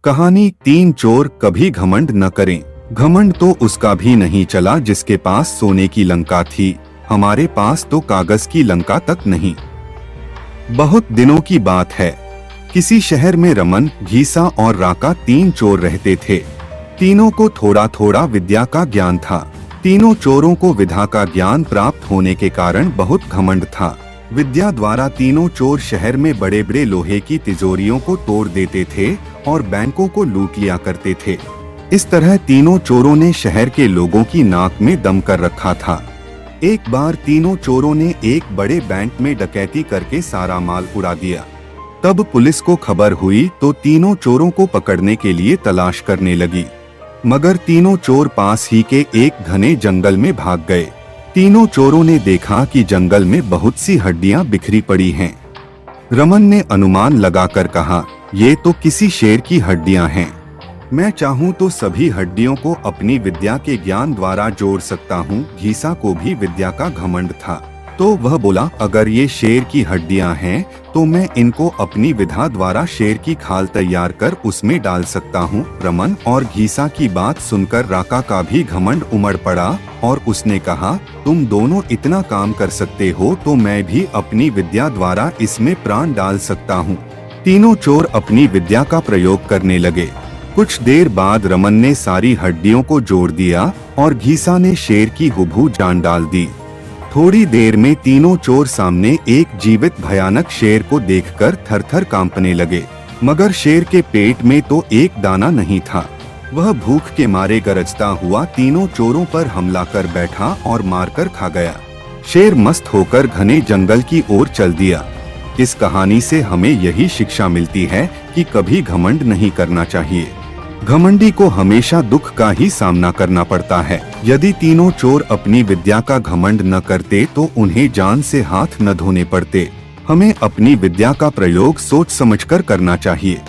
कहानी 3 चोर कभी घमंड न करें। घमंड तो उसका भी नहीं चला जिसके पास सोने की लंका थी, हमारे पास तो कागज की लंका तक नहीं। बहुत दिनों की बात है, किसी शहर में रमन, घीसा और राका 3 चोर रहते थे। तीनों को थोड़ा थोड़ा विद्या का ज्ञान था। तीनों चोरों को विद्या का ज्ञान प्राप्त होने के कारण बहुत घमंड था। विद्या द्वारा तीनों चोर शहर में बड़े बड़े लोहे की तिजोरियों को तोड़ देते थे और बैंकों को लूट लिया करते थे। इस तरह तीनों चोरों ने शहर के लोगों की नाक में दम कर रखा था। एक बार तीनों चोरों ने एक बड़े बैंक में डकैती करके सारा माल उड़ा दिया। तब पुलिस को खबर हुई तो तीनों चोरों को पकड़ने के लिए तलाश करने लगी, मगर तीनों चोर पास ही के एक घने जंगल में भाग गए। तीनों चोरों ने देखा कि जंगल में बहुत सी हड्डियां बिखरी पड़ी हैं। रमन ने अनुमान लगाकर कहा, ये तो किसी शेर की हड्डियां हैं। मैं चाहूँ तो सभी हड्डियों को अपनी विद्या के ज्ञान द्वारा जोड़ सकता हूँ। घीसा को भी विद्या का घमंड था, तो वह बोला, अगर ये शेर की हड्डियां हैं तो मैं इनको अपनी विद्या द्वारा शेर की खाल तैयार कर उसमें डाल सकता हूँ। रमन और घीसा की बात सुनकर राका का भी घमंड उमड़ पड़ा और उसने कहा, तुम दोनों इतना काम कर सकते हो तो मैं भी अपनी विद्या द्वारा इसमें प्राण डाल सकता हूँ। तीनों चोर अपनी विद्या का प्रयोग करने लगे। कुछ देर बाद रमन ने सारी हड्डियों को जोड़ दिया और घीसा ने शेर की हुबहू जान डाल दी। थोड़ी देर में तीनों चोर सामने एक जीवित भयानक शेर को देखकर थरथर कांपने लगे, मगर शेर के पेट में तो एक दाना नहीं था। वह भूख के मारे गरजता हुआ तीनों चोरों पर हमला कर बैठा और मारकर खा गया। शेर मस्त होकर घने जंगल की ओर चल दिया। इस कहानी से हमें यही शिक्षा मिलती है कि कभी घमंड नहीं करना चाहिए। घमंडी को हमेशा दुख का ही सामना करना पड़ता है। यदि तीनों चोर अपनी विद्या का घमंड न करते तो उन्हें जान से हाथ न धोने पड़ते। हमें अपनी विद्या का प्रयोग सोच समझकर करना चाहिए।